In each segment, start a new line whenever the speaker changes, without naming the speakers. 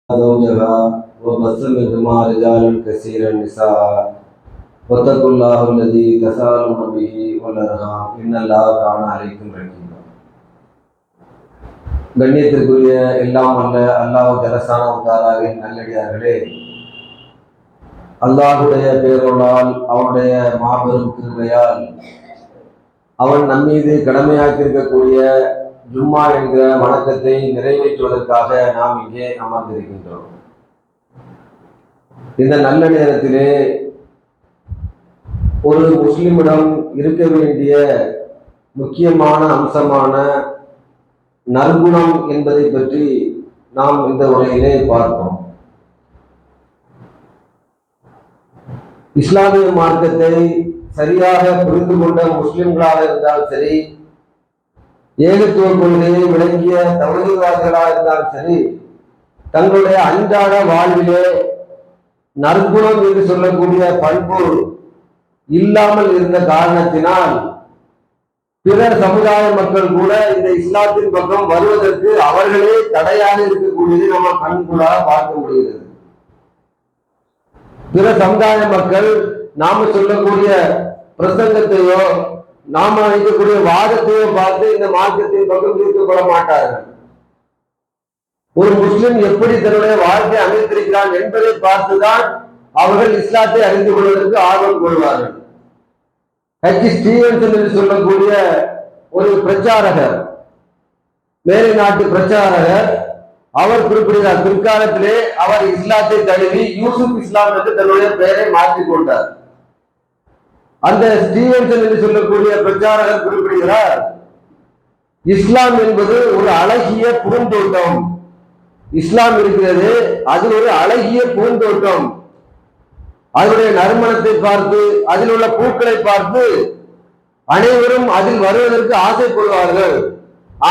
زوجها وبث منهما رجالا كثيرا نساء واتقوا الله الذي تساءلون به والارحام ان الله كان عليكم رقيبا. கண்ணியத்திற்குரிய எல்லாம் அல்ல அல்லாஹ் ஜலசான உதாராவின் நல்லடியார்களே, அல்லாஹுடைய பேரொருளால் அவனுடைய மாபெரும் கிருபையால் அவன் நம்மீது கடமையாக்கியிருக்கக்கூடிய ஜும்மா என்கிற வணக்கத்தை நிறைவேற்றுவதற்காக நாம் இங்கே அமர்ந்திருக்கின்றோம். இந்த நல்ல நேரத்திலே ஒரு முஸ்லிமிடம் இருக்க வேண்டிய முக்கியமான அம்சமான நற்குணம் என்பதை பற்றி நாம் இந்த உரையிலே பார்ப்போம். இஸ்லாமிய மார்க்கத்தை சரியாக புரிந்து கொண்ட முஸ்லிம்களாக இருந்தால் சரி, ஏகத்துவ கொள்கையை விளங்கிய தவறுவாதிகளாக இருந்தாலும் சரி, தங்களுடைய அன்றாட வாழ்விலே நற்குணம் என்று சொல்லக்கூடிய பண்பு இல்லாமல் இருந்த காரணத்தினால் பிற சமுதாய மக்கள் கூட இந்த இஸ்லாத்தின் பக்கம் வருவதற்கு அவர்களே தடையாக இருக்கக்கூடியதை நம்ம கண்கூடாக பார்க்க முடிகிறது. பிற சமுதாய மக்கள் நாம சொல்லக்கூடிய பிரசங்கத்தையோ நாம அளிக்கக்கூடிய வாதத்தையோ பார்த்து இந்த மார்க்கத்தின் பக்கம் ஈர்க்கப்பட மாட்டார்கள். ஒரு முஸ்லிம் எப்படி தன்னுடைய வாழ்க்கை அமைத்திருக்கிறான் என்பதை பார்த்துதான் அவர்கள் இஸ்லாத்தை அறிந்து கொள்வதற்கு ஆர்வம் கொள்வார்கள். ஹெச் ஸ்டீவன்சன் என்று சொல்லக்கூடிய ஒரு பிரச்சாரகர், மேலை நாட்டு பிரச்சாரகர், அவர் குறிப்பிடுகிறார், பிற்காலத்திலே அவர் இஸ்லாத்தை தழுவி யூசுப் இஸ்லாம் என்று தன்னுடைய பெயரை மாற்றிக் கொண்டார். அந்த ஸ்டீவன்சன் என்று சொல்லக்கூடிய பிரச்சாரகர் குறிப்பிடுகிறார், இஸ்லாம் என்பது ஒரு அழகிய பூந்தோட்டம். இஸ்லாம் இருக்கிறது, அது ஒரு அழகிய பூந்தோட்டம். அதனுடைய நறுமணத்தை பார்த்து, அதில் உள்ள பூக்களை பார்த்து அனைவரும் அதில் வருவதற்கு ஆசைப்படுவார்கள்.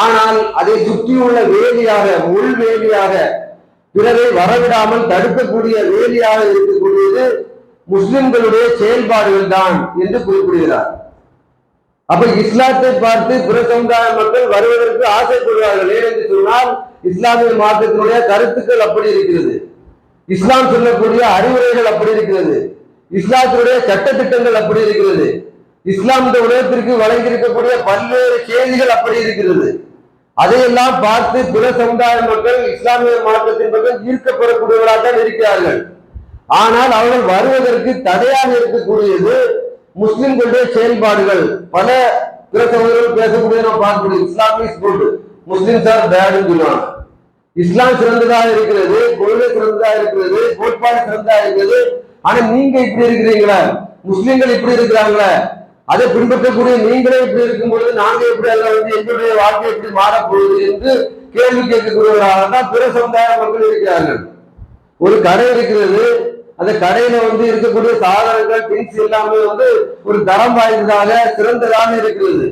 ஆனால் அதை சுற்றியுள்ள வேலியாக, முள் வேலியாக, பிறரை வரவிடாமல் தடுக்கக்கூடிய வேலியாக இருக்கக்கூடியது முஸ்லிம்களுடைய செயல்பாடுகள் தான் என்று குறிப்பிடுகிறார். அப்ப இஸ்லாத்தை பார்த்து பிற சமுதாய மக்கள் வருவதற்கு ஆசைப்படுவார்கள். ஏனென்று சொன்னால் இஸ்லாமிய மார்க்கத்தினுடைய கருத்துக்கள் அப்படி இருக்கிறது, இஸ்லாம் சொல்லக்கூடிய அறிவுரைகள் அப்படி இருக்கிறது, இஸ்லாத்தினுடைய சட்டத்திட்டங்கள் அப்படி இருக்கிறது, இஸ்லாம் இந்த உலகத்திற்கு வழங்கியிருக்கக்கூடிய பல்வேறு செய்திகள் அப்படி இருக்கிறது. அதையெல்லாம் பார்த்து பிற சமுதாய மக்கள் இஸ்லாமிய மார்க்கத்தின் பக்கம் ஈர்க்கப்படக்கூடியவராக தான் இருக்கிறார்கள். ஆனால் அவர்கள் வருவதற்கு தடையாக இருக்கக்கூடியது முஸ்லிம்களுடைய செயல்பாடுகள். பல பிற சமூகங்கள் பேசக்கூடிய நாம் பார்க்கக்கூடிய இஸ்லாமிக் குட், முஸ்லிம்ஸ் ஆர் பேட்னு சொல்லுவாங்க. இஸ்லாம் சிறந்ததாக இருக்கிறது, கொள்கை சிறந்ததாக இருக்கிறது, கோட்பாடு சிறந்ததாக இருக்கிறது. ஆனா நீங்க இப்படி இருக்கிறீங்களா, முஸ்லிம்கள் இப்படி இருக்கிறாங்களா, அதை பின்பற்றக்கூடிய நீங்களே இப்படி இருக்கும் பொழுது நாங்க எப்படி அல்ல எங்களுடைய வாழ்க்கை எப்படி மாறப்போகுது என்று கேள்வி கேட்கக்கூடியவர்களாக தான் பிற சமுதாய மக்கள் இருக்கிறார்கள். ஒரு கடை இருக்கிறது, அந்த கடையில இருக்கக்கூடிய சாதனங்கள் திங்ஸ் எல்லாமே ஒரு தரம் வாய்ந்ததாக சிறந்ததாக இருக்கிறது.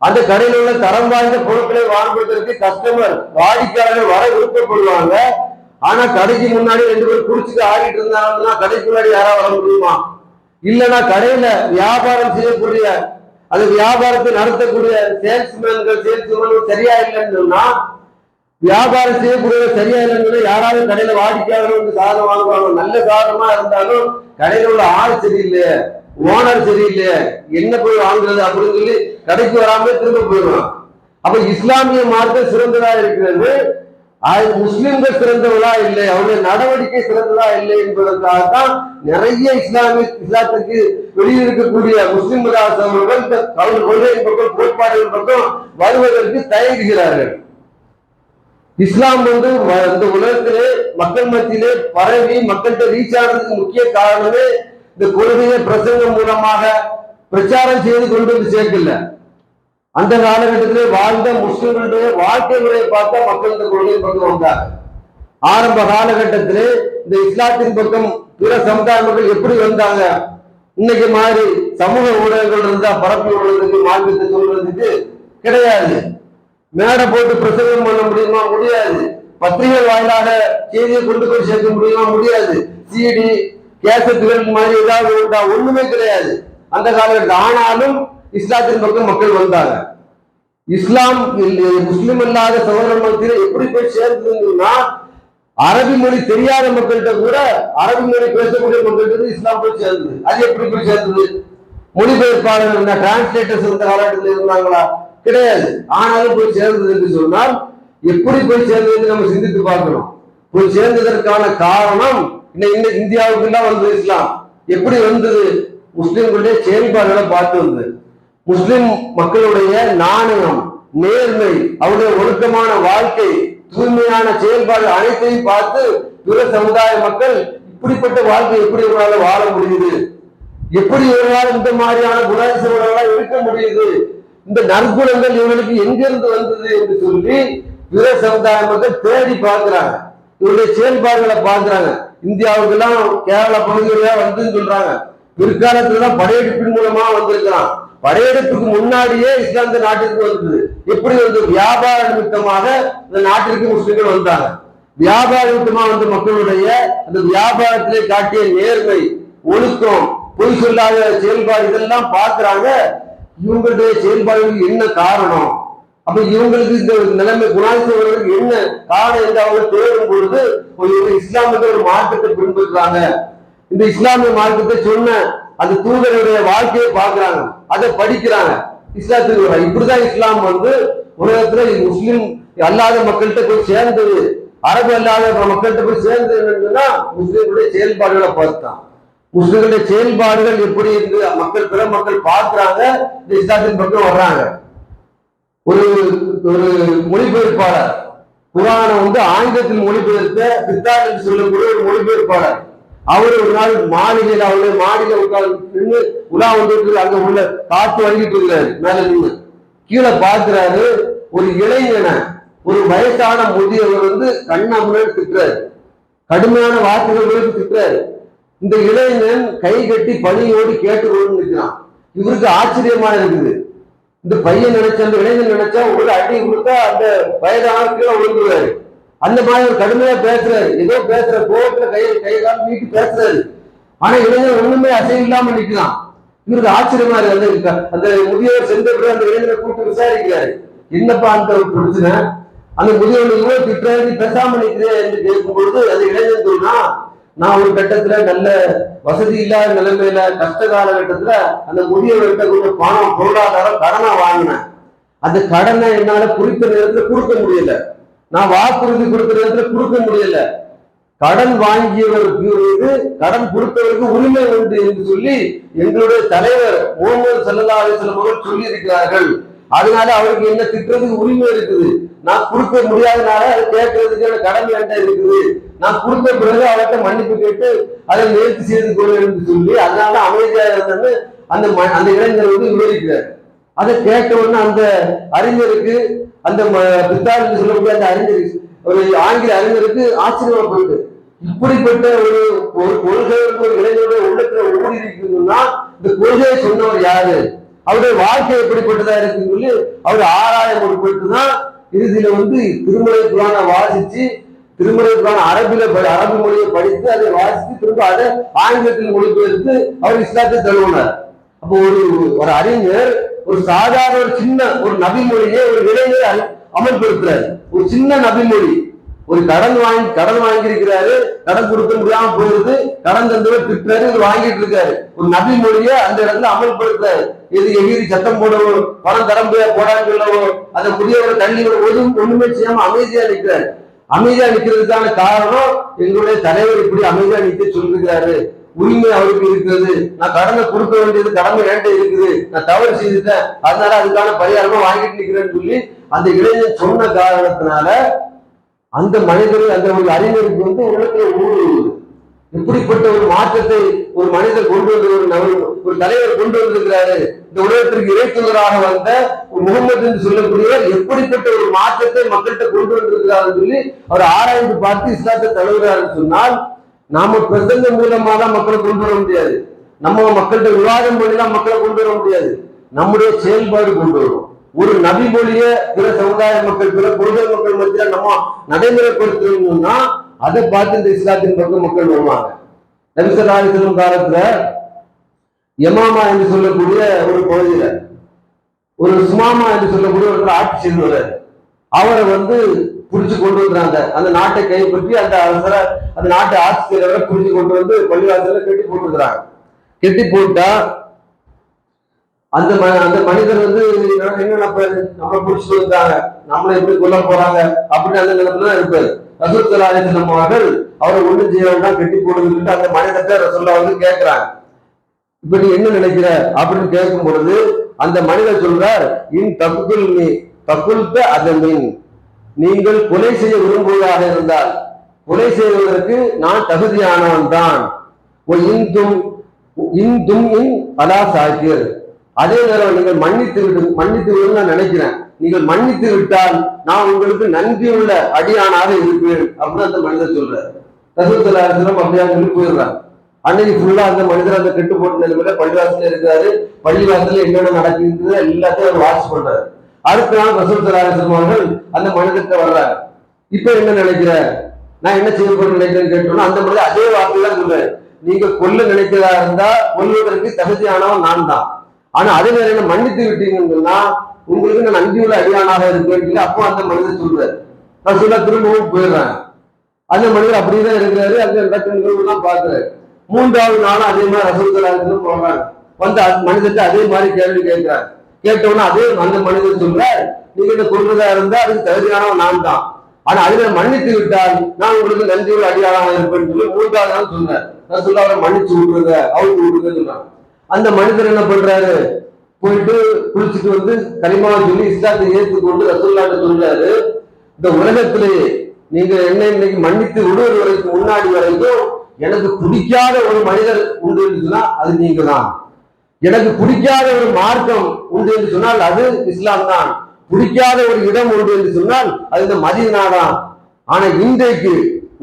அந்த கடையில் உள்ள தரம் வாய்ந்த பொருட்களை வாங்குவதற்கு கஸ்டமர் வாடிக்கையாளர்கள் வர விருப்பப்படுவாங்க. ஆனா கடைக்கு முன்னாடி 2 பேர் குடிச்சுட்டு ஆடிட்டு இருந்தாங்கன்னா கடைக்கு முன்னாடி யாராவது வர முடியுமா? இல்லைன்னா கடையில வியாபாரம் செய்யக்கூடிய அது வியாபாரத்தை நடத்தக்கூடிய சேல்ஸ்மேன்கள் சரியா இல்லைன்னு சொன்னா, வியாபாரம் செய்யக்கூடிய சரியா இல்லைன்னு யாராவது கடையில வாடிக்கையாளர்கள் சாதனம் வாங்குவாங்க. நல்ல சாதனமா இருந்தாலும் கடையில உள்ள ஆள் சரியில்லையே, ஓனர் சரியில்லையே, என்ன போய் வாங்குறது அப்படின்னு சொல்லி கடைக்கு வராமலே திரும்ப போயிடுவான். அப்ப இஸ்லாமிய மார்க்கம் சிறந்ததா இருக்கிறது, முஸ்லிம்கள் சிறந்தவளா இல்லை, அவருடைய நடவடிக்கை சிறந்ததா இல்லை என்பதற்காகத்தான் நிறைய இஸ்லாத்திற்கு வெளியில் இருக்கக்கூடிய முஸ்லிம் அவர்கள் கொள்கை பக்கம் கோட்பாடுகள் பக்கம் வருவதற்கு தயங்குகிறார்கள். இஸ்லாம் இந்த உலகத்திலே மக்கள் மத்தியிலே பரவி மக்கள்கிட்ட ரீச் ஆனதுக்கு முக்கிய காரணமே இந்த கொள்கையை பிரசங்கம் மூலமாக பிரச்சாரம் செய்து கொண்டு வந்து சேர்க்கல. அந்த காலகட்டத்திலே வாழ்ந்த முஸ்லிம்களுடைய வாழ்க்கை முறையை பார்த்தா மக்கள் இந்த கொள்கை பக்கம் வந்தாங்க. ஆரம்ப காலகட்டத்திலே இந்த இஸ்லாத்தின் பக்கம் பிற சமுதாய மக்கள் எப்படி வந்தாங்க? இன்னைக்கு மாதிரி சமூக ஊடகங்கள் இருந்தா பரப்பி விடுறதுக்கு மார்க்கத்தை சொல்றதுக்கு கிடையாது. மேடை போட்டு பிரசங்கம் பண்ண முடியுமா? முடியாது. பத்திரிகை வாயிலாக செய்தியை கொண்டு போய் சேர்க்க முடியுமா? முடியாது. சிடி கேசட்டுகள் மாதிரி ஏதாவது உண்டா? ஒண்ணுமே கிடையாது அந்த காலகட்டத்தில். ஆனாலும் இஸ்லாத்தின் பக்கம் மக்கள் வந்தாங்க. இஸ்லாம் முஸ்லிம் அல்லாத சகோதரர் மத்தியில எப்படி போய் சேர்ந்ததுன்னா, அரபி மொழி தெரியாத மக்கள்கிட்ட கூட அரபி மொழி பேசக்கூடிய மக்கள்கிட்ட இஸ்லாம் போய் சேர்ந்தது. அது எப்படி போய் சேர்ந்தது? மொழிபெயர்ப்பாளர்கள் டிரான்ஸ்லேட்டர்ஸ் இந்த காலகட்டத்தில் இருந்தாங்களா? கிடையாது. ஆனாலும் போய் சேர்ந்தது என்று சொன்னால் எப்படி போய் சேர்ந்தது நம்ம சிந்தித்து பார்க்கணும். போய் சேர்ந்ததற்கான காரணம் இன்னைக்கு இந்தியாவுக்கு எல்லாம் வந்து இஸ்லாம் எப்படி வந்தது? முஸ்லிம்களுடைய செயல்பாடுகளை பார்த்து வந்தது. முஸ்லிம் மக்களுடைய நாணயம், நேர்மை, அவருடைய ஒழுக்கமான வாழ்க்கை, தூய்மையான செயல்பாடு அனைத்தையும் பார்த்து பிற சமுதாய மக்கள் இப்படிப்பட்ட வாழ்க்கை எப்படி ஒரு வாழ முடியுது, எப்படி ஒரு நாள் இந்த மாதிரியான குணாதிசயங்களெல்லாம் இருக்க முடியுது, இந்த நற்குணங்கள் இவர்களுக்கு எங்கிருந்து வந்தது என்று சொல்லி பிற சமுதாய மக்கள் தேடி பார்க்கிறாங்க. இவருடைய செயல்பாடுகளை பார்க்கிறாங்க. இந்தியாவுக்கு எல்லாம் கேரள பகுதிகளில் வந்து சொல்றாங்க. பிற்காலத்துலதான் படையெடுப்பின் மூலமா வந்திருக்கிறான். படையெடுப்புக்கு முன்னாடியே இஸ்லாம் இந்த நாட்டிற்கு வந்தது. எப்படி வந்து வியாபார நிமித்தமாக இந்த நாட்டிற்கு முஸ்லிம்கள் வந்தாங்க. வியாபார நிமித்தமா வந்த மக்களுடைய அந்த வியாபாரத்திலே காட்டிய நேர்மை, ஒழுக்கம், பொய் சொல்லாத செயல்பாடு இதெல்லாம் பார்க்கிறாங்க. இவங்களுடைய செயல்பாடுகளுக்கு என்ன காரணம்? அப்ப இவங்களுக்கு இந்த நிலைமை குணாதிசயங்களுக்கு என்ன காரணம் என்று அவங்க தேடும் பொழுது இஸ்லாமிய ஒரு மார்க்கத்தை பின்பற்றுறாங்க. இந்த இஸ்லாமிய மார்க்கத்தை சொன்ன அந்த தூதருடைய வாழ்க்கையை பார்க்கிறாங்க, அதை படிக்கிறாங்க, இஸ்லாத்துக்கு வர. இப்படிதான் இஸ்லாம் வந்து உலகத்துல முஸ்லிம் அல்லாத மக்கள்கிட்ட போய் சேர்ந்தது, அரபு அல்லாத மக்கள்கிட்ட போய் சேர்ந்தது என்னன்னா முஸ்லிம்களுடைய செயல்பாடுகளை பார்த்தான். முஸ்லிம்களுடைய செயல்பாடுகள் எப்படி இருக்கு மக்கள் பிற மக்கள் பார்க்கிறாங்க, இந்த இஸ்லாத்தின் பக்கம் வர்றாங்க. ஒரு ஒரு மொழிபெயர்ப்பாளர் குர்ஆனை வந்து ஆங்கிலத்தில் மொழிபெயர்த்த பித்தார் என்று சொல்லக்கூடிய ஒரு மொழிபெயர்ப்பாளர், அவரு ஒரு நாள் மாளிகையில் அவருடைய மாடியில உட்கார்ந்து உலா வந்து அங்க உள்ள காத்து வாங்கிட்டு இருக்கிறாரு. மேல நின்று கீழே பார்க்கிறாரு, ஒரு இளைஞனை, ஒரு வயசான முதியவர் வந்து கண்ணா முன்னாடி திட்டுறாரு, கடுமையான வார்த்தைகள் திட்டுறாரு. இந்த இளைஞன் கை கட்டி பணியோடு கேட்டுக்கொண்டு நிற்கிறான். இவருக்கு ஆச்சரியமா இருக்குது. இந்த பையன் நினைச்ச, அந்த இளைஞன் நினைச்சா ஒரு அடி கொடுத்தா அந்த வயதான கீழே விழுந்துருவாரு. அந்த மாதிரி ஒரு கடுமையா பேசுறாரு, ஏதோ பேசுற கோபத்துல கை கால் நீட்டி பேசுறாரு. ஆனா இளைஞர் ஒண்ணுமே அசைவில்லாம நிற்கிறான். இவருக்கு ஆச்சரியமா இருக்கு. அந்த முதியவர் சென்ற பிறகு அந்த இளைஞரை கூப்பிட்டு விசாரிக்கிறாரு, என்னப்பா அந்த பிரச்சனை, அந்த முதியவர் இவ்வளவு திட்டுறாரு, பேசாம நிற்கிறேன் என்று கேட்கும் பொழுது அந்த இளைஞன் சொன்னா, நான் ஒரு கட்டத்துல நல்ல வசதி இல்லாத நிலைமையில கஷ்ட காலகட்டத்துல அந்த முதியவர்கிட்ட கொஞ்சம் பணம் பொருளாதாரம் கடனை வாங்கினேன். அந்த கடனை என்னால குறித்த நேரத்துல கொடுக்க முடியல, நான் வாக்குறுதி கொடுத்த நேரத்துல கொடுக்க முடியல. கடன் வாங்கியவருக்கு கடன் கொடுத்தவருக்கு உரிமை உண்டு என்று சொல்லி எங்களுடைய தலைவர் முஹம்மது ஸல்லல்லாஹு அலைஹி வஸல்லம் அவர்கள் சொல்லி இருக்கிறார்கள். அதனால அவருக்கு என்ன திட்டுறதுக்கு உரிமை இருக்குது. நான் கொடுக்க முடியாதனால அதை கேட்கறதுக்கு கடமை வேண்டாம் இருக்குது. நான் கொடுத்த பிறகு அவர்கிட்ட மன்னிப்பு கேட்டு அதை நிறுத்தி செய்து கொள்ள என்று சொல்லி அதனால அமைதியாக இருந்தேன்னு அந்த இளைஞர் வந்து விவரிக்கிறார். அதை கேட்ட உடனே அந்த அறிஞருக்கு, அந்த பித்தார் என்று சொல்லக்கூடிய அந்த அறிஞர், ஒரு ஆங்கில அறிஞருக்கு ஆச்சரியப்பட்டு, இப்படிப்பட்ட ஒரு கொள்கை ஒரு இளைஞருடைய உள்ளத்துல ஊறி இருக்குன்னா இந்த கொள்கையை சொன்னவர் யாரு, அவருடைய வாழ்க்கை எப்படிப்பட்டதா இருக்குன்னு சொல்லி அவர் ஆராய முற்பட்டுதான் இறுதியில வந்து திருமலை குர்ஆனை வாசிச்சு, திருமலை குர்ஆன் அரபு மொழியை படித்து அதை வாசித்து திரும்ப அதை ஆங்கிலத்தில் மொழிபெயர்த்து அவர் இஸ்லாத்தை தழுவினார். அப்போ ஒரு அறிஞர் ஒரு சாதாரண ஒரு சின்ன ஒரு நபிமொழியை ஒரு இளைஞர் அமல்படுத்துறாரு. ஒரு சின்ன நபிமொழி, ஒரு கடன் வாங்கியிருக்கிறாரு, கடன் கொடுக்க முடியாம போயிருது, கடன் தந்தவர் திட்டுறாரு, இவர் வாங்கிட்டு இருக்காரு. ஒரு நபிமொழியை அந்த இடத்துல அமல்படுத்துறாரு. எது எகிரி சத்தம் போடவோ, பணம் தரம்பையா போடான்னு சொல்லவோ, அந்த முதியவரை தள்ளி ஒண்ணுமே செய்யாம அமைதியா நிற்கிறாரு. அமைதியா நிற்கிறதுக்கான காரணம் எங்களுடைய தலைவர் இப்படி அமைதியா நிற்க சொல்லிருக்கிறாரு, உரிமை அவருக்கு இருக்கிறது, நான் கடனை கொடுக்க வேண்டியது கடமை வேண்ட இருக்குது, நான் தவறு செய்துட்டேன், அதனால அதுக்கான பரிகாரமா வாங்கிட்டு நிற்கிறேன்னு சொல்லி அந்த இளைஞன் சொன்ன காரணத்தினால அந்த மனிதர், அந்த ஒரு அறிஞருக்கு வந்து உலகத்துல ஊடுருவது. இப்படிப்பட்ட ஒரு மாற்றத்தை ஒரு மனிதர் கொண்டு வந்து ஒரு தலைவர் கொண்டு வந்திருக்கிறாரு. இந்த உலகத்திற்கு இறைத்துவராக வந்த முகமது என்று சொல்லக்கூடியவர் எப்படிப்பட்ட ஒரு மாற்றத்தை மக்கள்கிட்ட கொண்டு வந்திருக்கிறார் சொல்லி அவர் ஆராய்ந்து பார்த்து இஸ்லாத்தை தழுவுகிறார் சொன்னால், நாம பிரசங்கம் மூலமா தான் மக்களை கொண்டு வர முடியாது, நம்ம மக்கள்கிட்ட விவாதம் பண்ணிதான் மக்களை கொண்டு வர முடியாது, நம்முடைய செயல்பாடு கொண்டு வரும். ஒரு நபி மொழிய பிற சமுதாய மக்கள், பிற கொள்கை மக்கள் மத்தியில நம்ம நடைமுறைப்படுத்தணும்னா அதை பார்த்து இந்த இஸ்லாத்தின் பக்கம் மக்கள் வருவாங்க. நபி ஸல்லல்லாஹு அலைஹி வஸல்லம் காலத்துல யமாமா என்று சொல்லக்கூடிய ஒரு பகுதியில ஒரு சுமாமா என்று சொல்லக்கூடிய ஒரு ஆட்சி செய்து வர்றாரு. அவரை வந்து புடிச்சு கொண்டு வந்துறாங்க. அந்த நாட்டை கைப்பற்றி அந்த அரசரை, அந்த நாட்டு ஆட்சியரை புடிச்சு கொண்டு வந்து பள்ளிவாசல கட்டி போட்டுருக்கிறாங்க. கட்டி போட்டா அந்த அந்த மனிதர் வந்து என்ன நினைப்பாரு, நம்மளை புடிச்சுட்டு வந்தாங்க, நம்மளை எப்படி கொல்ல போறாங்க அப்படின்னு அந்த நினைப்புல தான் இருப்பாரு. ரசூல் ஸல்லல்லாஹு அலைஹி வஸல்லம் அவர்கள் அவரை ஒண்ணும் செய்ய வேண்டாம், கட்டி போடுன்னு அந்த மனிதத்தை ரசூலுல்லாஹ் வந்து கேட்கிறாங்க. இப்ப நீ என்ன நினைக்கிற அப்படின்னு கேட்கும் பொழுது அந்த மனிதர் சொல்றார், இன் தகுல் நீ தகுல்த அதமின், நீங்கள் கொலை செய்ய விரும்புவதாக இருந்தால் கொலை செய்வதற்கு நான் தகுதியானவன் தான். இந்தும் அலா சாக்கிர், அதே நேரம் நீங்கள் மன்னித்து விடுன்னு நான் நினைக்கிறேன். நீங்கள் மன்னித்து விட்டால் நான் உங்களுக்கு நன்றியுள்ள அடியானாக இருப்பேன் அப்படின்னு அந்த மனிதர் சொல்றாரு. ரசூல் ஸல்லல்லாஹு அலைஹி வஸல்லம் அப்படியா சொல்லி போயிடுறாங்க. அன்னைக்கு ஃபுல்லா அந்த மனிதர் அந்த கெட்டு போட்ட நிலைமையில பள்ளிவாசல இருக்காரு. பள்ளிவாசல என்னென்ன நடக்குது எல்லாத்தையும் அவர் வாட்ச் பண்றாரு. அடுத்த நாள் ரசூல் ஸல்லல்லாஹு அலைஹி வஸல்லம் அவர்கள் அந்த மனிதர்கிட்ட வர்றாரு. இப்ப என்ன நினைக்கிற, நான் என்ன செய்ய போறேன்னு நினைக்கிறேன்னு கேட்டோம்னா அந்த மனிதர் அதே வார்த்தையெல்லாம் சொல்றாரு, நீங்க கொல்ல நினைக்கிறதா இருந்தா கொல்வதற்கு தகுதியானவன் நான் தான். ஆனா அதே நேரம் மன்னித்து விட்டீங்கன்னு சொன்னா உங்களுக்கு நான் நன்றியுள்ள அடியானாக இருப்பேன். அப்போ அந்த மனிதர் சொல்றாரு. நான் சொல்ல திரும்பவும் போயிடுறேன். அந்த மனிதர் அப்படிதான் இருக்கிறாரு. அங்க நடக்கிற நிகழ்வுலாம் பாக்குறாரு. மூன்றாவது நாளும் அதே மாதிரி ரசூல் ஸல்லல்லாஹு அலைஹி வஸல்லம் போறாங்க. வந்து மனிதர்கிட்ட அதே மாதிரி கேள்வி கேட்கிறாரு. கேட்டவுடனே அதே அந்த மனிதர் சொல்றார், நீங்க என்ன கொள்றதா இருந்தா அதுக்கு தகுதியானவன் நான் தான். ஆனா அதுல மன்னித்து விட்டால் நான் உங்களுக்கு நன்றியுள்ள அடியானாக இருப்பேன்னு சொல்லி மூன்றாவது நாள் சொன்னார். ரசூல் அவரை மன்னிச்சு விட்டுருங்க, அவுத்து விட்டுருங்கன்னு சொன்னாங்க. அந்த மனிதர் என்ன பண்றாரு, போயிட்டு குளிச்சுட்டு வந்து கலிமாவை சொல்லி இஸ்லாத்தை ஏற்றுக்கொண்டு ரசூலுல்லாஹ் சொல்றாரு, இந்த உலகத்திலேயே நீங்க என்ன இன்னைக்கு மன்னித்து விடுவது வரைக்கும் முன்னாடி வரைக்கும் எனக்கு பிடிக்காத ஒரு மனிதர் உண்டு என்று சொன்னால் அது நீங்க தான். எனக்கு பிடிக்காத ஒரு மார்க்கம் உண்டு என்று சொன்னால் அது இஸ்லாம் தான். பிடிக்காத ஒரு இடம் உண்டு என்று சொன்னால் அது இந்த மதீனா தான். ஆனா இன்றைக்கு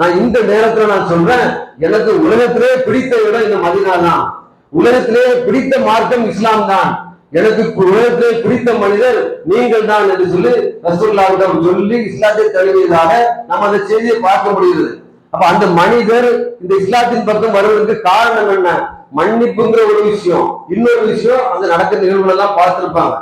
நான் இந்த நேரத்துல நான் சொல்றேன், எனக்கு உலகத்திலே பிடித்த இடம் இந்த மதீனா தான். உலகத்திலே பிடித்த மார்க்கம் இஸ்லாம் தான். எனக்கு உலகத்திலே பிடித்த மனிதர் நீங்கள் தான் என்று சொல்லி ரசூலுல்லாஹ்விடம் சொல்லி இஸ்லாத்தை தழுவியதாக நம்ம அந்த செய்தியை பார்க்க முடிகிறது. அப்ப அந்த மனிதர் இந்த இஸ்லாத்தின் பக்கம் வருவதற்கு காரணம் என்ன, மன்னிப்புங்கிற ஒரு விஷயம். இன்னொரு விஷயம் அந்த நடக்கிற நிகழ்வுகள் எல்லாம் பார்த்திருப்பாங்க,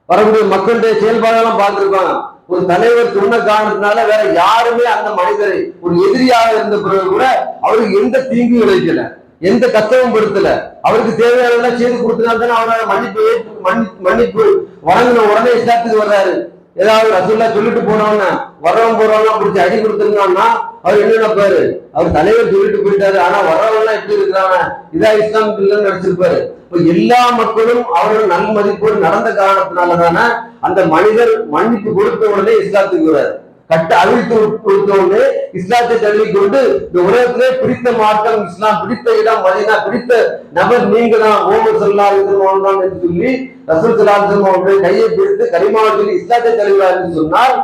வரக்கூடிய மக்களுடைய செயல்பாடெல்லாம் பார்த்திருப்பாங்க. ஒரு தலைவர் சொன்ன காரணத்தினால வேற யாருமே அந்த மனிதரை ஒரு எதிரியாக இருந்த பிறகு கூட அவருக்கு எந்த தீங்கும் விளைக்கல, எந்த கஷ்டமும் படுத்தல. அவருக்கு தேவையான செய்து கொடுத்தனால்தானே அவரால் மன்னிப்பு வழங்கின உடனே இஸ்லாத்துக்கு வர்றாரு. ஏதாவது ரசூலுல்லாஹ் சொல்லிட்டு போனவன வரவன் போறவங்க பிடிச்சி அடி கொடுத்துருந்தான்னா அவர் என்ன நினைப்பாரு, அவர் தலைவர் சொல்லிட்டு போயிட்டாரு, ஆனா வரவெல்லாம் எப்படி இருக்கிறாங்க, இதா இஸ்லாம் இல்லைன்னு நினைச்சிருப்பாரு. இப்ப எல்லா மக்களும் அவர்கள் நன்மதிப்போடு நடந்த காரணத்தினாலதானே அந்த மனிதர் மன்னிப்பு கொடுத்த உடனே இஸ்லாத்துக்கு வர்றாரு. கட்ட அழித்து கொடுத்த உடனே இஸ்லாத்தை தழுவிக்கொண்டு இந்த உலகத்திலே பிடித்த மார்க்கம் இஸ்லாம், பிடித்த இடம் மதீனா, பிடித்த நபர் நீங்க தான், முஹம்மது ஸல்லல்லாஹு அலைஹி வஸல்லம் என்று சொல்லி ரசூல் ஸல்லல்லாஹு அலைஹி வஸல்லம் அவருடைய கையை பிடித்து கலிமாவை சொல்லி இஸ்லாத்தை தழுவினார் என்று சொன்னால்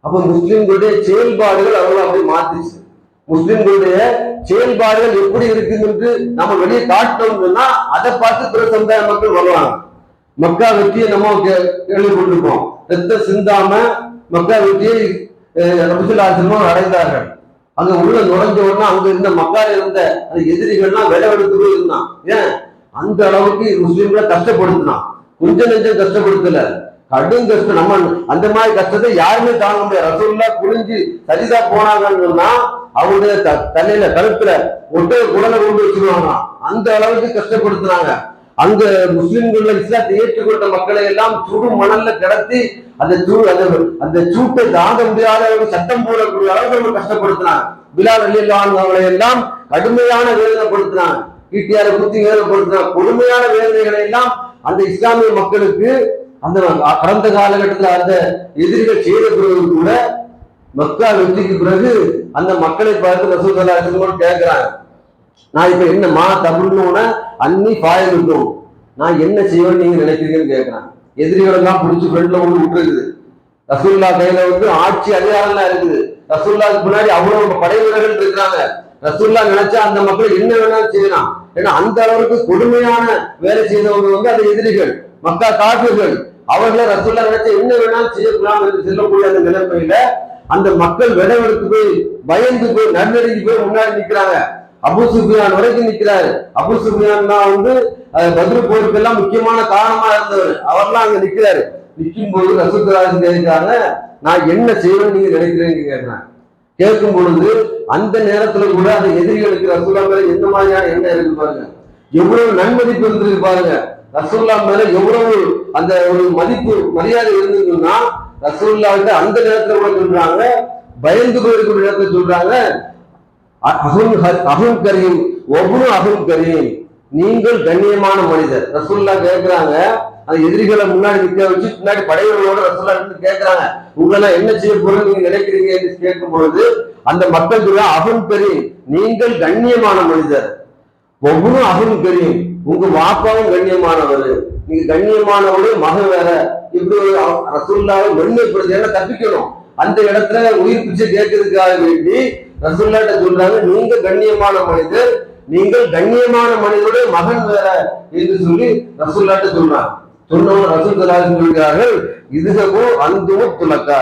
அப்ப முஸ்லிம்களுடைய செயல்பாடுகள் அவர்கள் அப்படி மாத்திச்சு. முஸ்லிம்களுடைய செயல்பாடுகள் எப்படி இருக்குது என்று நம்ம வெளியே காட்டணும்னா அதை பார்த்து பிற சமுதாய மக்கள் வருவாங்க. மக்கா வெற்றியை நம்ம கேள்விப்பட்டிருக்கோம். ரத்த சிந்தாம மக்கா வெற்றியை அடைந்தார்கள். அங்க உள்ள நுழைஞ்ச உடனே அங்க இருந்த மக்கால இருந்த அந்த எதிரிகள்லாம் விளைவெடுத்து போய் இருந்தான். ஏன் அந்த அளவுக்கு முஸ்லிம்களை கஷ்டப்படுத்தினான், கொஞ்சம் நெஞ்சம் கஷ்டப்படுத்தல, கடும் கஷ்டம். நம்ம அந்த மாதிரி கஷ்டத்தை யாருமே தாங்க முடியாது. ரசூலுல்லாஹ் குனிஞ்சு சரிதா போனாங்கன்னா அவருடைய தலையில கழுத்துல ஒட்டை குடலை கொண்டு வச்சிருவாங்க. அந்த அளவுக்கு கஷ்டப்படுத்தினாங்க. அங்க முஸ்லிம்கள் இஸ்லாத்தை ஏற்றுக்கொண்ட மக்களை எல்லாம் சுடு மணல்ல கிடத்தி அந்த சூட்டை தாங்க முடியாத சட்டம் போடக்கூடிய அளவுக்கு கஷ்டப்படுத்தினாங்க. பிலால் ரலியல்லாஹு அன்ஹு அவர்களை எல்லாம் கடுமையான வேதனைப்படுத்தினாங்க, ஈட்டியாரை குத்தி வேதனைப்படுத்தினாங்க. கொடுமையான வேதனைகளை எல்லாம் அந்த இஸ்லாமிய மக்களுக்கு அந்த கடந்த காலகட்டத்தில் அந்த எதிரிகள் செய்த பிறகு கூட மக்கா வெற்றிக்கு பிறகு அந்த மக்களை பார்த்து ரசூல் ஸல்லல்லாஹு அலைஹி வஸல்லம் கேட்கிறாங்க, நான் இப்ப என்ன மா தமிழ்னு அன்னி பாயலும் நான் என்ன செய்வேன்னு நீங்க நினைக்கிறீங்கன்னு கேட்கிறான். எதிரிகள் எல்லாம் பிடிச்சி ஃப்ரெண்ட்ல கொண்டு விட்டுருக்குது. ரசூலுல்லாஹ் கையில வந்து ஆட்சி அதிகாரம்லாம் இருக்குது. ரசூலுல்லாஹ்க்கு முன்னாடி அவ்வளவு படை வீரர்கள் இருக்கிறாங்க. ரசூலுல்லாஹ் நினைச்சா அந்த மக்கள் என்ன வேணாலும் செய்யலாம். ஏன்னா அந்த அளவுக்கு கொடுமையான வேலை செய்தவங்க வந்து அந்த எதிரிகள் மக்கா காஃபிர்கள். அவர்களை ரசூலுல்லாஹ் நினைச்சா என்ன வேணாலும் செய்யலாம் என்று சொல்லக்கூடிய அந்த நிலைமையில அந்த மக்கள் விடவெடுத்து போய் பயந்து போய் நடுநடுங்கி போய் முன்னாடி நிற்கிறாங்க. அபூ சுஃபியான் வரைக்கும் நிற்கிறாரு. அபூ சுஃபியான் தான் வந்து பத்ர் போருக்கு எல்லாம் முக்கியமான காரணமா இருந்தவர். அவர்லாம் அங்க நிற்கிறாரு. நிற்கும் போது ரசூலுல்லாஹி கேட்கிறாங்க, நான் என்ன செய்வேன்னு நீங்க நினைக்கிறேன்னு கேட்கிறேன். கேட்கும் பொழுது அந்த நேரத்துல கூட அந்த எதிரிகளுக்கு ரசூலுல்லாஹ் மேல எந்த மாதிரியான எண்ணம் இருக்கு பாருங்க, எவ்வளவு நன்மதிப்பு இருந்திருக்கு பாருங்க. ரசூலுல்லாஹ் மேல எவ்வளவு அந்த ஒரு மதிப்பு மரியாதை இருந்ததுன்னா ரசூலுல்லாஹ்கிட்ட அந்த நேரத்துல கூட சொல்றாங்க, பயந்து போயிருக்கிற நேரத்துல சொல்றாங்க, அஹும் கரீம் ஒவ்வொரு அஹும் கரீம், நீங்கள் கண்ணியமான மனிதர். ரசூலுல்லாஹ் கேட்கிறாங்க, அந்த எதிரிகளை முன்னாடி நிக்க வச்சு பின்னாடி படைகளோட ரசூலுல்லாஹ் இருந்து கேட்கிறாங்க, உங்களை என்ன செய்ய போறது நீங்க நினைக்கிறீங்க என்று கேட்கும் பொழுது அந்த மக்கள் சொல்ல அஹும் கரீம், நீங்கள் கண்ணியமான மனிதர். ஒவ்வொரு அஹும் கரீம், உங்க வாப்பாவும் கண்ணியமானவர், நீங்க கண்ணியமானவரு மகன் வேற. இப்படி ஒரு ரசூலுல்லாஹ் மென்மைப்படுத்தி என்ன தப்பிக்கணும், அந்த இடத்துல உயிர் பிச்சை கேட்கறதுக்காக வேண்டி ரசூலுல்லாஹ் சொல்றாங்க, நீங்க கண்ணியமான மனிதர், நீங்கள் கண்ணியமான மனிதனுடைய மகன் வேற என்று சொல்லி ரசூலுல்லாஹ் சொல்றாங்க. சொன்னவங்க ரசூல் சொல்கிறார்கள், இதுகோ அந்தும் துலக்கா,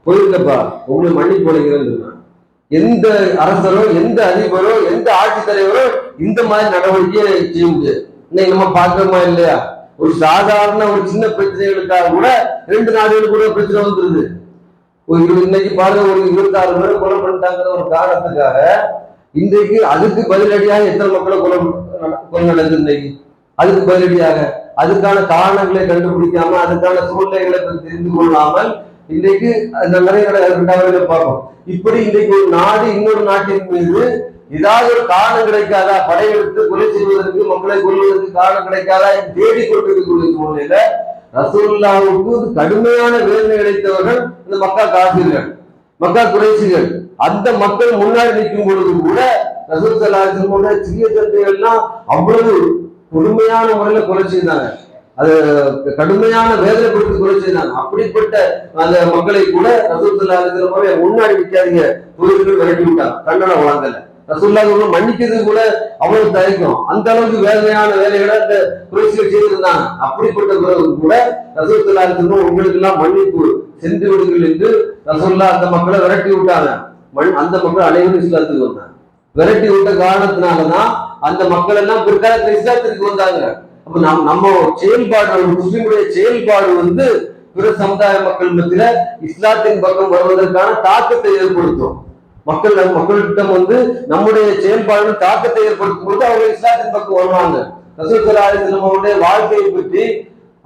போயிருக்கப்பா உங்களுக்கு மன்னிப்பு வழங்குகிறேன்னு சொன்னாங்க. எந்த அரசரோ எந்த அதிபரோ எந்த ஆட்சித் தலைவரோ இந்த மாதிரி நடவடிக்கையை செய்ய முடியாது. இன்னைக்கு நம்ம பார்க்கிறோமா இல்லையா, ஒரு சாதாரண ஒரு சின்ன பிரச்சனைகளுக்காக கூட 2 நாடுகளுக்கு கூட பிரச்சனை வந்துருது. இன்னைக்கு பாருங்க, ஒரு 26 பேரை கொலை பண்ணிட்டாங்கிற ஒரு காரணத்துக்காக இன்றைக்கு அதுக்கு பதிலடியாக எத்தனை மக்களை கொலை நடக்குது. இன்னைக்கு அதுக்கு பதிலடியாக அதுக்கான காரணங்களை கண்டுபிடிக்காம அதுக்கான சூழ்நிலைகளை தெரிந்து கொள்ளாமல் இன்றைக்கு நிறைய பார்ப்போம். இப்படி இன்றைக்கு ஒரு நாடு இன்னொரு நாட்டின் மீது ஏதாவது ஒரு காரணம் கிடைக்காதா, படையெடுத்து கொலை செய்வதற்கு மக்களை கொள்வதற்கு காரணம் கிடைக்காதா தேடிக்கொண்டிருக்கக்கூடிய சூழ்நிலையில ரசூலுல்லாஹ்வுக்கு கடுமையான வேதனை கிடைத்தவர்கள் இந்த மக்கா காபிர்கள், மக்கா குறைசிகள். அந்த மக்கள் முன்னாடி நிற்கும் பொழுது கூட ரசூல் ஸல்லல்லாஹு அலைஹி வஸல்லம் சிறிய தந்தைகள்லாம் அவ்வளவு கொடுமையான முறையில கொலை செய்தாங்க, அது கடுமையான வேதனை கொடுத்து கொலை செய்தாங்க. அப்படிப்பட்ட அந்த மக்களை கூட ரசூல் ஸல்லல்லாஹு அலைஹி வஸல்லம் முன்னாடி நிற்காதீங்க தூதர்கள் விரட்டி விட்டாங்க, கண்டன வழங்கல. ரசூலுல்லாஹ் மன்னிக்கிறது கூட அவ்வளவு தயக்கம், அந்த அளவுக்கு வேதனையான வேலைகளை அந்த குறைசிகள் செய்திருந்தாங்க. அப்படிப்பட்ட பிறகு கூட ரசூல் ஸல்லல்லாஹு அலைஹி வஸல்லம் உங்களுக்கு எல்லாம் மன்னிப்பு சென்று விடுங்கள் என்று ரசூலுல்லாஹ் அந்த மக்களை விரட்டி விட்டாங்க. அந்த மக்கள் அனைவரும் இஸ்லாத்துக்கு வந்தாங்க. விரட்டி விட்ட காரணத்தினாலதான் அந்த மக்கள் எல்லாம் பிற்காலத்தில் இஸ்லாத்திற்கு வந்தாங்க. அப்ப நம்ம செயல்பாடு, முஸ்லிமுடைய செயல்பாடு பிற சமுதாய மக்கள் மத்தியில இஸ்லாத்தின் பக்கம் வருவதற்கான தாக்கத்தை ஏற்படுத்தும். மக்களிடம் நம்முடைய செயல்பாடு தாக்கத்தை ஏற்படுத்தும் போது அவங்க இஸ்லாத்தின் பக்கம் வருவாங்க. ரசூல் ஸல்லல்லாஹு அலைஹி வஸல்லம் அவருடைய வாழ்க்கையை பற்றி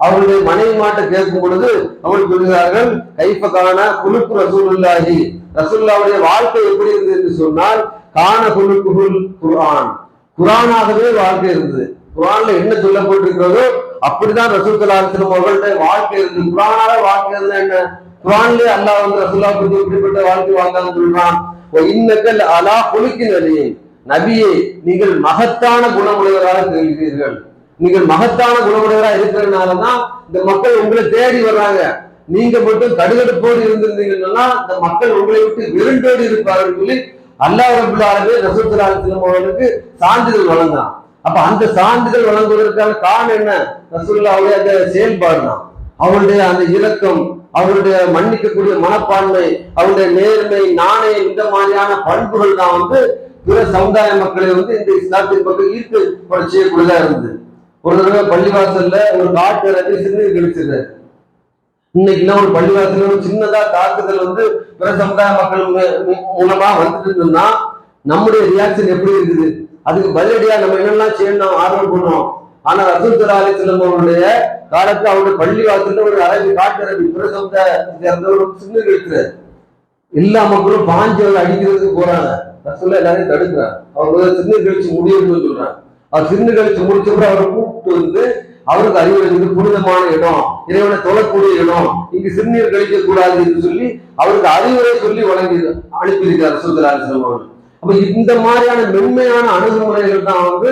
அவருடைய மனைவி மாட்ட கேட்கும் பொழுது அவர்கள் சொல்கிறார்கள், கைஃபகான குலுக்கு ரசூலுல்லாஹி, ரசூலுல்லாஹ்வுடைய வாழ்க்கை எப்படி இருந்தது என்று சொன்னால், கான குலுக்குல் குர்ஆன், குர்ஆனாகவே வாழ்க்கை இருந்தது. குர்ஆன்ல என்ன சொல்லப்பட்டிருக்கிறதோ அப்படிதான் ரசூல் ஸல்லல்லாஹு அலைஹி வஸல்லம் அவர்களுடைய வாழ்க்கை இருந்தது. குர்ஆனால வாழ்க்கை இருந்தா என்ன, குர்ஆன்லயே அல்லாஹ் ரசூலுல்லாஹ் பற்றி இப்படிப்பட்ட வாழ்க்கை வாழ்ந்தான்னு சொல்றான். இன்னக்கல் அலா குலுக்கின் அலியின், நபியே நீங்கள் மகத்தான குணமுடையவராக இருக்கிறீர்கள், நீங்கள் மகத்தான குணமுடையவராக இருக்கிறதுனாலதான் இந்த மக்கள் உங்களை தேடி வர்றாங்க. நீங்க மட்டும் கடுகடுப்போடு இருந்திருந்தீங்கன்னா இந்த மக்கள் உங்களை விட்டு விருண்டோடு இருப்பார்கள் சொல்லி அல்லாஹ் ரப்பல் ஆலமீன் ரசூல் ஸல்லல்லாஹு அலைஹி வஸல்லம் அவர்களுக்கு சான்றிதழ் வழங்கினான். அப்ப அந்த சான்றிதழ் வழங்குவதற்கான காரணம் என்ன, ரசூலுல்லாஹ்வுடைய அந்த செயல்பாடு தான். அவருடைய அந்த இரக்கம், அவருடைய மன்னிக்கக்கூடிய மனப்பான்மை, அவருடைய நேர்மை, நாணயம், இந்த மாதிரியான பண்புகள் தான் பிற சமுதாய மக்களை இந்த இஸ்லாத்தின் பக்கம் ஈர்க்கப்பட செய்யக்கூடியதா இருந்தது. ஒரு தடவை பள்ளிவாசல்ல ஒரு காட்டு இறங்கி சிறுநீர் கழிச்சிருந்தாரு. இன்னைக்குலாம் ஒரு பள்ளிவாசல்ல ஒரு சின்னதா தாக்குதல் பிற சமுதாய மக்கள் மூலமா வந்துட்டு இருந்தா நம்முடைய ரியாக்ஷன் எப்படி இருக்குது, அதுக்கு பதிலடியா நம்ம என்னெல்லாம் செய்யணும் ஆர்வம் பண்ணோம். ஆனா ரசூல் ஸல்லல்லாஹு அலைஹி வஸல்லம் அவருடைய காலத்துல அவருடைய பள்ளிவாசல்ல ஒரு அரபி காட்டு அரபி பிற சமுதாயத்தை சேர்ந்தவர் சிறுநீர் கழிக்கிறார். எல்லா மக்களும் பாஞ்சு அவர் அடிக்கிறதுக்கு போறாங்க, ரசூலுல்லாஹ் எல்லாரையும் தடுக்கிறார். அவங்க சிறுநீர் கழிச்சு முடியும்னு சொல்றாங்க. அவர் சிறுநீர் கழிச்சு முடிச்சப்பறம் அவரை கூப்பிட்டு அவருக்கு அறிவுரை, புனிதமான இடம், இறைவனை தொழக்கூடிய இடம், இங்கு சிறுநீர் கழிக்க கூடாது என்று சொல்லி அவருக்கு அறிவுரை சொல்லி வழங்கி அனுப்பியிருக்கார் ரசூல் ஸல்லல்லாஹு அலைஹி வஸல்லம் அவர்கள். அப்ப இந்த மாதிரியான மென்மையான அணுகுமுறைகள் தான்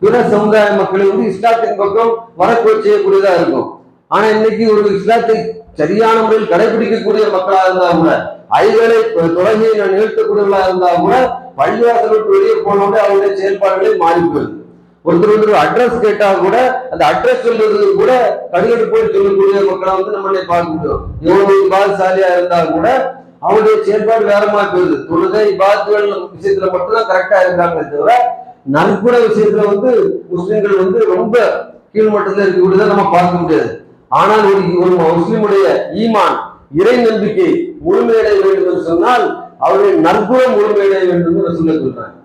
பிற சமுதாய மக்களை இஸ்லாத்தின் பக்கம் வரக்கூட செய்யக்கூடியதா இருக்கும். ஆனா இன்னைக்கு ஒரு இஸ்லாத்தை சரியான முறையில் கடைபிடிக்கக்கூடிய மக்களாக இருந்தா கூட, ஐவேளை தொழுகையை நிகழ்த்தக்கூடியவர்களாக இருந்தா கூட, பள்ளிவாசல் விட்டு வெளியே போனோட அவருடைய செயல்பாடுகளே மாறி போயிடுது. ஒருத்தர் அட்ரஸ் கேட்டா கூட அந்த அட்ரஸ் சொல்றது கூட கடுகடு போய் சொல்லக்கூடிய மக்களை நம்மளே பார்க்க முடியும். எவ்வளவு இபாதசாலியா இருந்தா கூட அவருடைய செயல்பாடு வேற மாதிரி போயிடுது. தொழுகை இபாதத்துகள் விஷயத்துல மட்டும்தான் கரெக்டா இருக்காங்களே தவிர நற்குண விஷயத்துல முஸ்லிம்கள் ரொம்ப கீழ்மட்டத்தில் இருக்கக்கூடியதை நம்ம பார்க்க முடியாது. ஆனால் ஒரு முஸ்லிமுடைய ஈமான் இறை நம்பிக்கை முழுமையடைய வேண்டும் என்று சொன்னால் அவருடைய நற்குணம் முழுமையடைய வேண்டும் என்று சொல்றாங்க.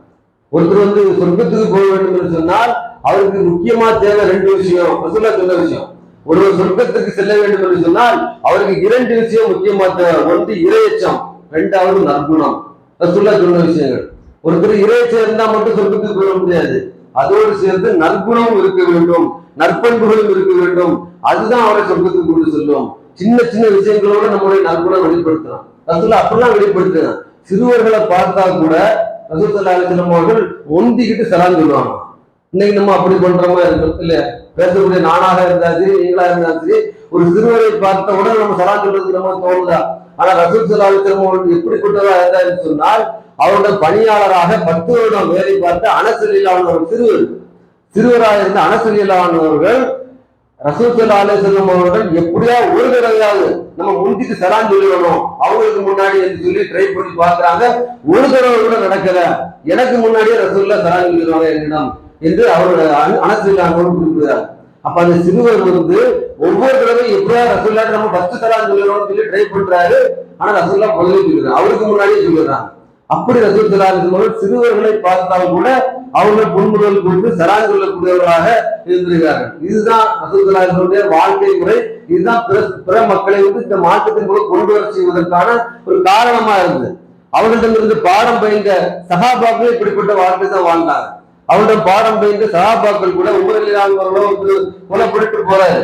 ஒருத்தர் சொர்க்கத்துக்கு போக வேண்டும் என்று சொன்னால் அவருக்கு முக்கியமா தேவை ரெண்டு விஷயம். ரசூலுல்லாஹ் சொன்ன விஷயம், ஒருவர் சொர்க்கத்துக்கு செல்ல வேண்டும் என்று சொன்னால் அவருக்கு இரண்டு விஷயம் முக்கியமா தேவை. ஒன்று இறையச்சம், இரண்டாவது நற்குணம். ரசூலுல்லாஹ் சொன்ன விஷயங்கள். ஒருத்தர் இறையச்சம் இருந்தா மட்டும் சொர்க்கத்துக்கு போக முடியாது, அதோடு சேர்த்து நற்குணமும் இருக்க வேண்டும், நற்பண்புகளும் இருக்க வேண்டும். அதுதான் அவரை சொர்க்கத்துக்கு கொண்டு செல்லும். சின்ன சின்ன விஷயங்களோட நம்முடைய நற்குணம் வெளிப்படுத்தலாம். ரசூலுல்லாஹ் அப்படிலாம் வெளிப்படுத்தினான். சிறுவர்களை பார்த்தா கூட ரசூல் ஸல்லல்லாஹு அலைஹி வஸல்லம் அவர்கள் ஒந்திக்கிட்டு சலாம் சொல்லுவாங்க. இன்னைக்கு நம்ம அப்படி பண்ற மாதிரி இருக்கும் இல்ல? பேசக்கூடிய நானாக இருந்தாலும் சரி, நீங்களா இருந்தாலும் சரி, ஒரு சிறுவரை பார்த்த உடனே நம்ம சலாம் சொல்றதுக்கு நம்ம தோணுதா? ஆனா ரசூல் ஸல்லல்லாஹு அலைஹி வஸல்லம் அவர்கள் எப்படிப்பட்டதா இருந்தார் சொன்னால், அவருடைய பணியாளராக 10 வருடம் வேலை பார்த்த அனஸ் ரலியல்லாஹு அன்ஹு சிறுவராக இருந்த அனஸ் ரலியல்லாஹு அன்ஹு அவர்கள் ரசூல் ஸல்லல்லாஹு அலைஹி வஸல்லம் அவர்கள் எப்படியா ஒரு தடவையாவது நம்ம முந்திட்டு சலாம் சொல்லிடணும் அவங்களுக்கு முன்னாடி என்று சொல்லி ட்ரை பண்ணி பார்க்கிறாங்க. ஒரு தடவை கூட நடக்கல. எனக்கு முன்னாடியே ரசூலுல்லாஹ் சலாம் சொல்லிடுவாங்க என்னிடம் என்று அவருடைய அனஸ் ரலியல்லாஹு அன்ஹு குறிப்பிடுறார். அப்ப அந்த சிறுவர் ஒவ்வொரு தடவையும் எப்படியா ரசூலுல்லாஹ் நம்ம 10 சலாம் சொல்லணும்னு சொல்லி ட்ரை பண்றாரு. ஆனா ரசூலுல்லாஹ் முதல்ல சொல்லிடுறாங்க, அவருக்கு முன்னாடியே சொல்லிடுறாங்க. அப்படி ரசூல் ஸல்லல்லாஹு அலைஹி வஸல்லம் சிறுவர்களை பார்த்தால் கூட அவர்கள் புன்முறுவல் கொண்டு சலாம் சொல்லக்கூடியவர்களாக இருந்திருக்கிறார்கள். இதுதான் ரசூல் ஸல்லல்லாஹு அலைஹி வஸல்லம் வாழ்க்கை முறை. இதுதான் பிற மக்களை இந்த மாற்றத்தின் போது கொண்டு வர செய்வதற்கான ஒரு காரணமா இருந்தது. அவர்களிடமிருந்து பாடம் பயின்ற சஹாபாக்கள் இப்படிப்பட்ட வாழ்க்கை தான் வாழ்ந்தாங்க. அவரிடம் பாடம் பயின்ற சஹாபாக்கள் கூட உமர் ரலியல்லாஹு அன்ஹு கொலைப்பட்டு போறாரு.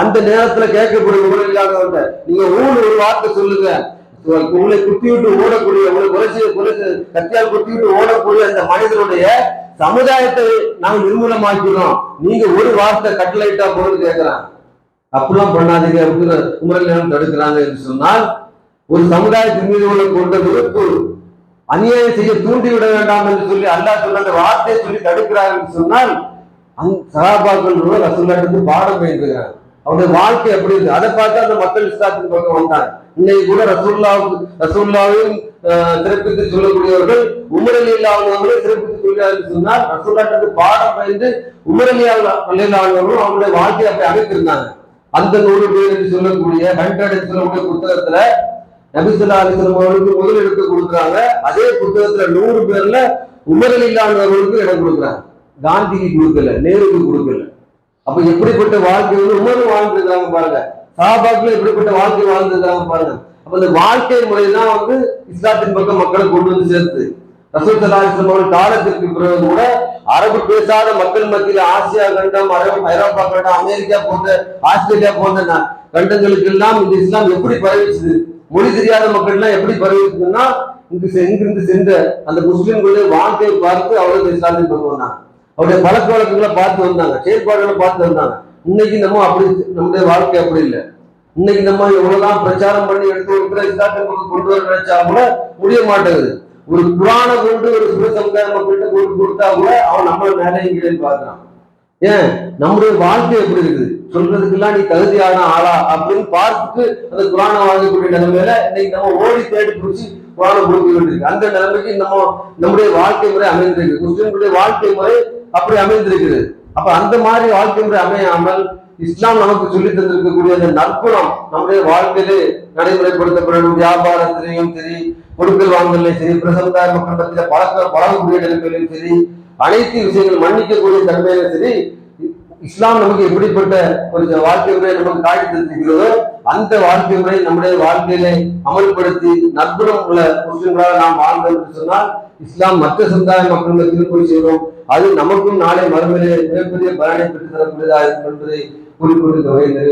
அந்த நேரத்துல கேட்கக்கூடிய உமர் ரலியல்லாஹு அன்ஹு, நீங்க ஒரு வார்த்தை சொல்லுங்க, உங்களை குத்தி விட்டு ஓடக்கூடிய, உங்களை கத்தியால் குத்தி விட்டு ஓடக்கூடிய அந்த மனிதனுடைய சமுதாயத்தை நாங்கள் நிர்மூலமாக்கிறோம், நீங்க ஒரு வார்த்தை கட்டளையிட்டா போது கேட்கிறாங்க. அப்படிலாம் பண்ணாதீங்க அப்படின்னு உமரலியான் தடுக்கிறாங்க என்று சொன்னால், ஒரு சமுதாயத்தின் மீது உள்ள கொண்ட விருப்பு அநியாயம் செய்ய தூண்டிவிட வேண்டாம் என்று சொல்லி அல்லாஹ் சொல்ற அந்த வார்த்தையை சொல்லி தடுக்கிறார் என்று சொன்னால், அந்த சஹாபாக்கள் ரசூலுல்லாஹ்விற்கு பாடம் பயின்றுகிறாங்க. அவருடைய வாழ்க்கை எப்படி இருக்கு அதை பார்த்து அந்த மக்கள் இஸ்லாத்தின் பக்கம் வந்தாங்க. இன்னைக்கு கூட ரசூலுல்லாஹ்வையும் சிறப்பித்து சொல்லக்கூடியவர்கள் உமர் ரலியல்லாஹு அன்ஹு சிறப்பித்து சொல்கிறார்கள் சொன்னால், ரசூலுல்லாஹ்விற்கு பாடம் பயின்று உமர் ரலியல்லாஹு அன்ஹு அவருடைய வாழ்க்கையை அப்படி அமைத்திருந்தாங்க. அந்த 100 பேர் என்று சொல்லக்கூடிய 100 என்று சொல்லக்கூடிய புத்தகத்துல நபி ஸல்லல்லாஹு அலைஹி வஸல்லம் அவர்களுக்கு முதல் எடுத்து கொடுக்குறாங்க. அதே புத்தகத்துல 100 பேர்ல உமர் ரலியல்லாஹு அன்ஹு அவர்களுக்கு இடம் கொடுக்குறாங்க. காந்திக்கு கொடுக்கல, நேருக்கு கொடுக்கல. அப்ப எப்படிப்பட்ட வாழ்க்கை உமரும் வாழ்ந்துருக்காங்க பாருங்க, சஹாபாக்கள் எப்படிப்பட்ட வாழ்க்கை வாழ்ந்துருக்காங்க பாருங்க. அப்ப இந்த வாழ்க்கை முறைதான் இஸ்லாத்தின் பக்கம் மக்களை கொண்டு வந்து சேர்த்து. ரசூல் ஸல்லல்லாஹு அலைஹி வஸல்லம் காலத்திற்கு பிறகு கூட அரபு பேசாத மக்கள் மத்தியில் ஆசியா கண்டம், ஐரோப்பா கண்டம், அமெரிக்கா போன்ற, ஆஸ்திரேலியா போன்ற கண்டங்களுக்கு எல்லாம் இந்த இஸ்லாம் எப்படி பரவிச்சுது, மொழி தெரியாத மக்கள் எல்லாம் எப்படி பரவிச்சுன்னா, இங்கிருந்து சென்ற அந்த முஸ்லிம்களுடைய வாழ்க்கையை பார்த்து அவர்கள் இஸ்லாத்தின் பக்கம் வந்தாங்க. அவருடைய பழக்க வழக்கங்களை பார்த்து வந்தாங்க, செயல்பாடுகளை பார்த்து வந்தாங்க. இன்னைக்கு நம்ம அப்படி, நம்முடைய வாழ்க்கை அப்படி இல்லை. இன்னைக்கு நம்ம எவ்வளவுதான் பிரச்சாரம் பண்ணி எடுத்து இஸ்லாத்தை கொண்டு வர நினைச்சா கூட முடிய மாட்டேங்குது. ஒரு புராண கொண்டு ஒரு சிறு சமுதாய மக்கள்கிட்ட கொண்டு கொடுத்தா கூட அவன் நம்ம மேலே பார்க்கிறான். ஏன் நம்முடைய வாழ்க்கை எப்படி இருக்குது சொல்றதுக்கெல்லாம் நீ தகுதியான ஆளா அப்படின்னு பார்த்துட்டு அந்த புராணம் வாங்கக்கூடிய நிலைமையில இன்னைக்கு நம்ம ஓடி தேடி பிடிச்சி புராணம் கொடுக்க வேண்டியிருக்கு. அந்த நிலைமைக்கு நம்முடைய வாழ்க்கை முறை அமைந்திருக்கு. முஸ்லிம்களுடைய வாழ்க்கை முறை அப்படி அமைந்திருக்கிறது. அப்ப அந்த மாதிரி வாழ்க்கை முறை அமையாமல் இஸ்லாம் நமக்கு சொல்லி தந்திருக்கக்கூடிய அந்த நற்குணம் நம்முடைய வாழ்க்கையிலே நடைமுறைப்படுத்தப்படும். வியாபாரத்திலையும் சரி, பொருட்கள் வாங்கலையும் சரி, பிரசந்தாய மக்கள் பற்றிய பழகக்கூடிய நிலைமையிலும் சரி, அனைத்து விஷயங்கள் மன்னிக்கக்கூடிய தன்மையிலும் சரி, இஸ்லாம் நமக்கு எப்படிப்பட்ட ஒரு வாழ்க்கை முறை நமக்கு காட்டி தந்திருக்கிறதோ அந்த வாழ்க்கை முறை நம்முடைய வாழ்க்கையிலே அமல்படுத்தி நற்குணம் உள்ள முஸ்லிம்களாக நாம் வாழ்ந்தோம் என்று சொன்னால் இஸ்லாம் மற்ற சமுதாய மக்கள் மத்தியில் போய் செய்வோம். அது நமக்கும் நாளை மறுமையிலே மிகப்பெரிய பலனை பெற்று தரக்கூடியதாக இருக்கும் என்பதை குறிப்பிட்டு